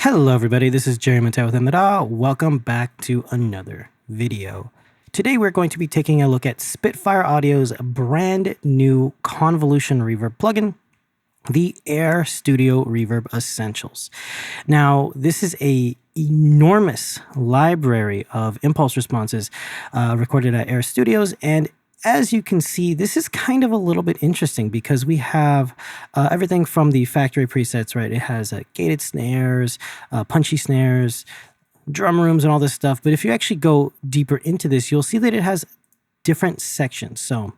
Hello everybody, this is Jerry Mattel with Amada. Welcome back to another video. Today we're going to be taking a look at Spitfire Audio's brand new convolution reverb plugin, the Air Studio Reverb Essentials. Now, this is a enormous library of impulse responses recorded at Air Studios, and as you can see, this is kind of a little bit interesting because we have everything from the factory presets, right? It has gated snares, punchy snares, drum rooms, and all this stuff. But if you actually go deeper into this, you'll see that it has different sections. So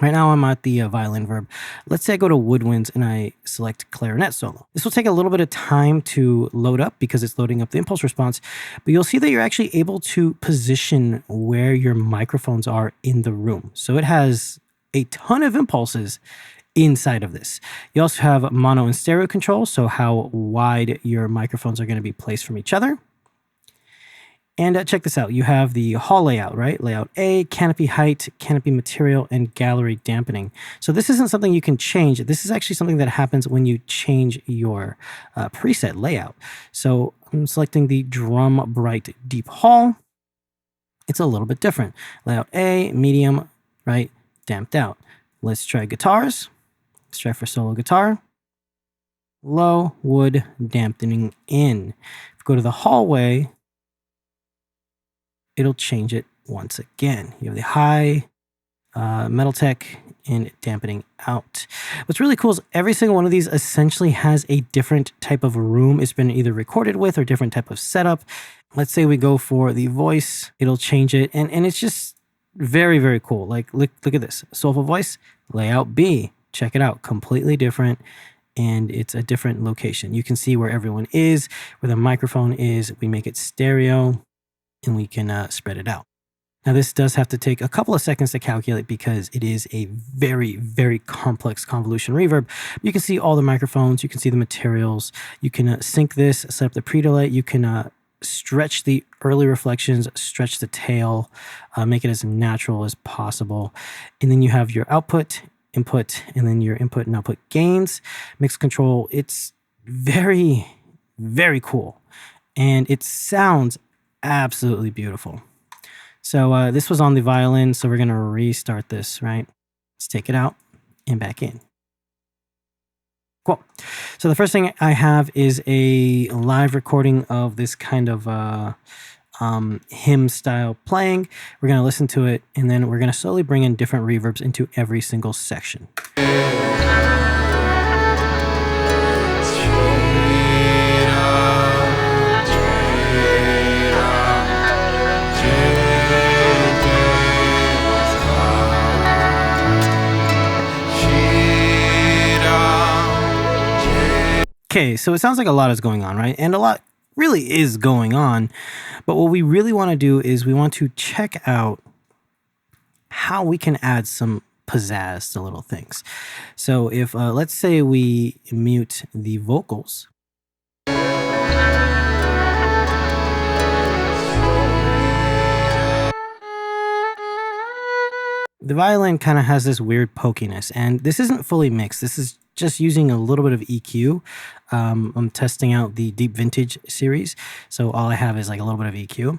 right now I'm at the violin verb. Let's say I go to woodwinds and I select clarinet solo. This will take a little bit of time to load up because it's loading up the impulse response, but you'll see that you're actually able to position where your microphones are in the room. So it has a ton of impulses inside of this. You also have mono and stereo control, so how wide your microphones are going to be placed from each other. And check this out. You have the hall layout, right? Layout A, canopy height, canopy material, and gallery dampening. So this isn't something you can change. This is actually something that happens when you change your preset layout. So I'm selecting the drum bright deep hall. It's a little bit different. Layout A, medium, right? Damped out. Let's try guitars. Let's try for solo guitar. Low, wood, dampening in. If we go to the hallway, it'll change it once again. You have the high, metal tech, and dampening out. What's really cool is every single one of these essentially has a different type of room it's been either recorded with or different type of setup. Let's say we go for the voice, it'll change it. And it's just very, very cool. Like, look at this. Soulful voice, layout B. Check it out. Completely different. And it's a different location. You can see where everyone is, where the microphone is. We make it stereo, and we can spread it out. Now, this does have to take a couple of seconds to calculate because it is a very, very complex convolution reverb. You can see all the microphones. You can see the materials. You can sync this, set up the pre-delay. You can stretch the early reflections, stretch the tail, make it as natural as possible. And then you have your output, input, and then your input and output gains. Mix control. It's very, very cool. And it sounds absolutely beautiful. So this was on the violin, so we're going to restart this, right? Let's take it out and back in. Cool. So the first thing I have is a live recording of this kind of hymn style playing. We're going to listen to it, and then we're going to slowly bring in different reverbs into every single section. Okay, so it sounds like a lot is going on, right? And a lot really is going on. But what we really want to do is we want to check out how we can add some pizzazz to little things. So if, let's say we mute the vocals. The violin kind of has this weird pokiness, and this isn't fully mixed. This is just using a little bit of EQ. I'm testing out the Deep Vintage series, so all I have is like a little bit of EQ.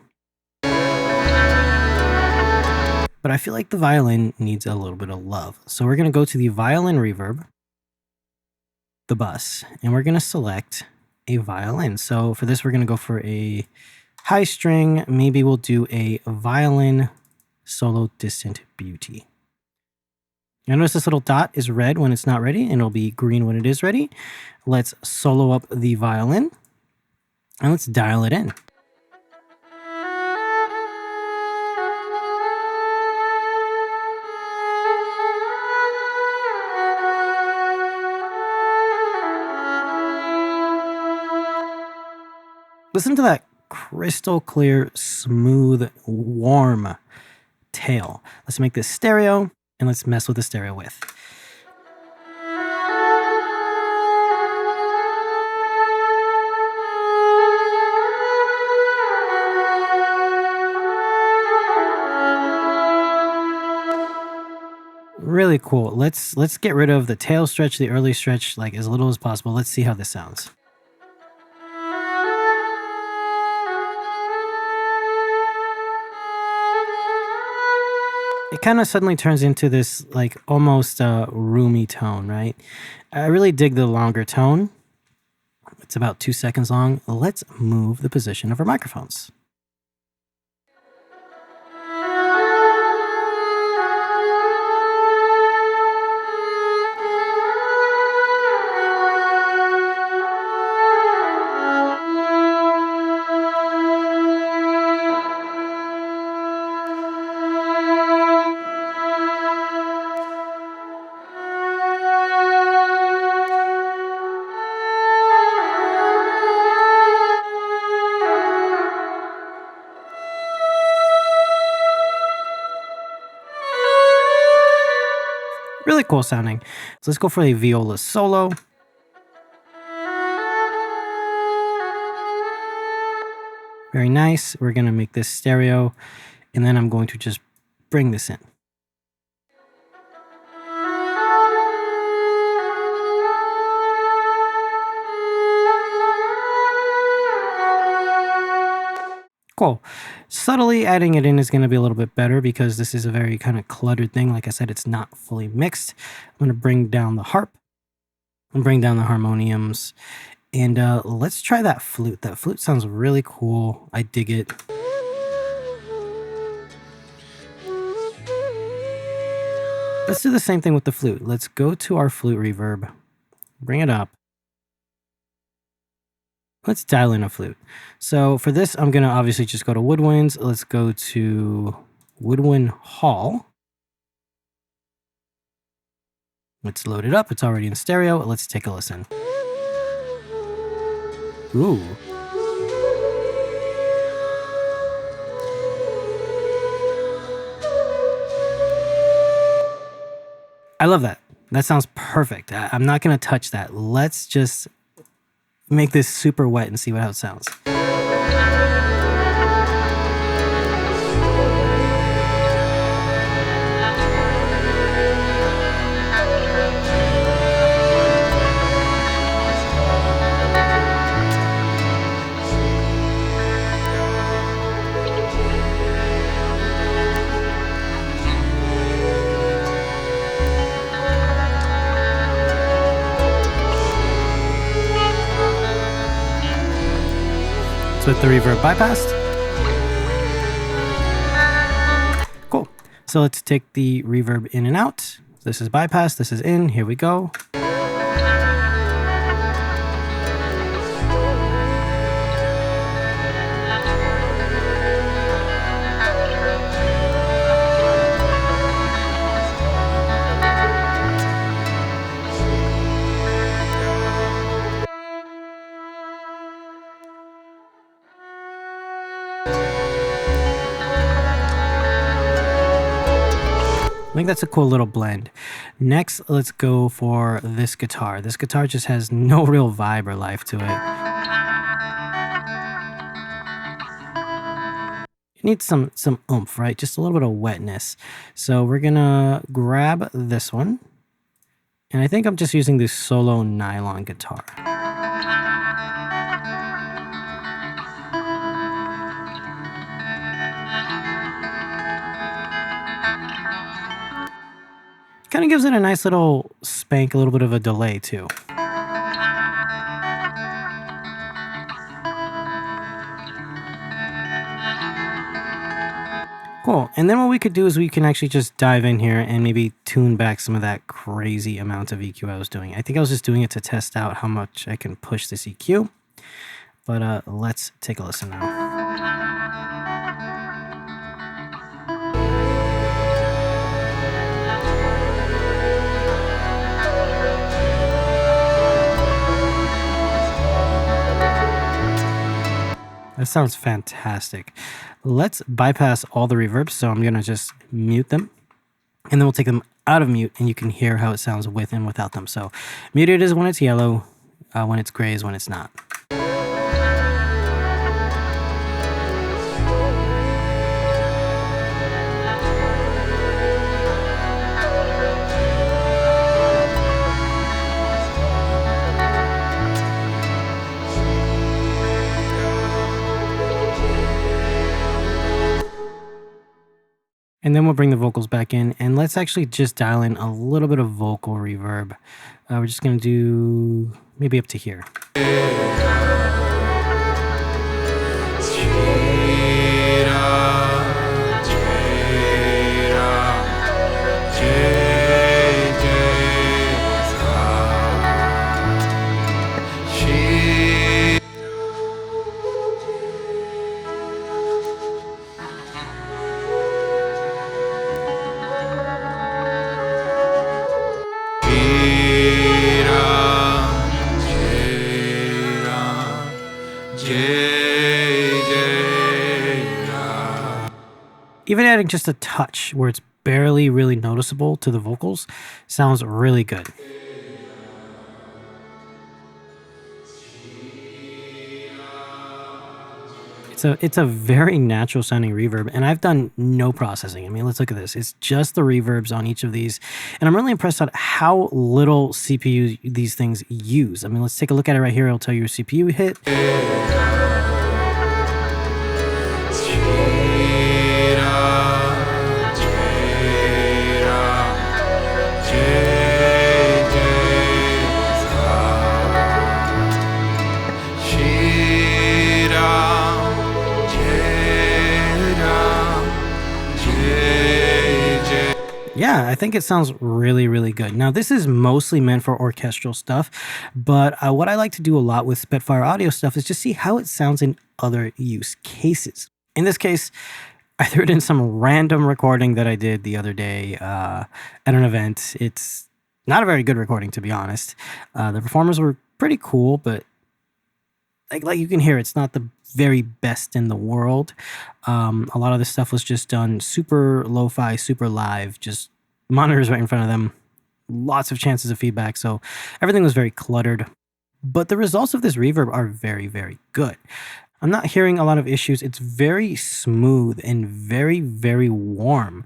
But I feel like the violin needs a little bit of love. So we're going to go to the violin reverb, the bus, and we're going to select a violin. So for this, we're going to go for a high string. Maybe we'll do a violin solo distant beauty. Now notice this little dot is red when it's not ready, and it'll be green when it is ready. Let's solo up the violin, and let's dial it in. Listen to that crystal clear, smooth, warm tail. Let's make this stereo, and let's mess with the stereo width. Really cool. Let's get rid of the tail stretch, the early stretch, like as little as possible. Let's see how this sounds. it kind of suddenly turns into this like almost roomy tone, right? I really dig the longer tone. It's about 2 seconds long. Let's move the position of our microphones. Really cool sounding. So let's go for a viola solo. Very nice. We're going to make this stereo, and then I'm going to just bring this in. Cool. Subtly adding it in is going to be a little bit better because this is a very kind of cluttered thing. Like I said, it's not fully mixed. I'm going to bring down the harp and bring down the harmoniums. And let's try that flute. That flute sounds really cool. I dig it. Let's do the same thing with the flute. Let's go to our flute reverb. Bring it up. Let's dial in a flute. So for this, I'm going to obviously just go to Woodwinds. Let's go to Woodwind Hall. Let's load it up. It's already in stereo. Let's take a listen. Ooh. I love that. That sounds perfect. I'm not going to touch that. Let's just make this super wet and see how it sounds. With the reverb bypassed. Cool. So let's take the reverb in and out. This is bypassed, this is in, here we go. I think that's a cool little blend. Next, let's go for this guitar. This guitar just has no real vibe or life to it. It needs some oomph, right? Just a little bit of wetness. So we're gonna grab this one. And I think I'm just using this solo nylon guitar. Kind of gives it a nice little spank, a little bit of a delay too. Cool. And then what we could do is we can actually just dive in here and maybe tune back some of that crazy amount of EQ I was doing. I think I was just doing it to test out how much I can push this EQ. But let's take a listen now. That sounds fantastic. Let's bypass all the reverbs. So I'm going to just mute them. And then we'll take them out of mute and you can hear how it sounds with and without them. So muted is when it's yellow, when it's gray is when it's not. And then we'll bring the vocals back in, and let's actually just dial in a little bit of vocal reverb. We're just going to do maybe up to here. Even adding just a touch where it's barely really noticeable to the vocals sounds really good. It's a very natural sounding reverb, and I've done no processing. I mean, let's look at this. It's just the reverbs on each of these, and I'm really impressed at how little CPU these things use. I mean, let's take a look at it right here. It'll tell you your CPU hit. Yeah, I think it sounds really, really good. Now, this is mostly meant for orchestral stuff, but what I like to do a lot with Spitfire audio stuff is just see how it sounds in other use cases. In this case, I threw it in some random recording that I did the other day at an event. It's not a very good recording, to be honest. The performers were pretty cool, but like you can hear, it's not the very best in the world. A lot of this stuff was just done super lo-fi, super live, just monitors right in front of them, lots of chances of feedback, so everything was very cluttered. But the results of this reverb are very, very good. I'm not hearing a lot of issues. It's very smooth and very, very warm.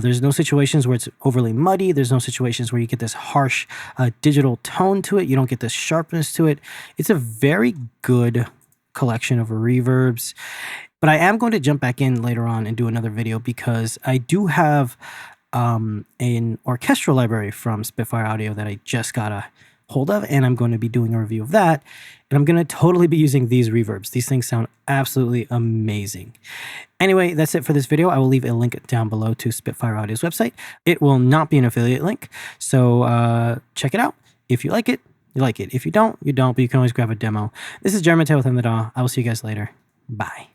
There's no situations where it's overly muddy. There's no situations where you get this harsh digital tone to it. You don't get this sharpness to it. It's a very good collection of reverbs. But I am going to jump back in later on and do another video because I do have an orchestral library from Spitfire Audio that I just got a hold of, and I'm going to be doing a review of that. And I'm going to totally be using these reverbs. These things sound absolutely amazing. Anyway, that's it for this video. I will leave a link down below to Spitfire Audio's website. It will not be an affiliate link, so check it out. If you like it, you like it. If you don't, you don't, but you can always grab a demo. This is Jeremy with I will see you guys later. Bye.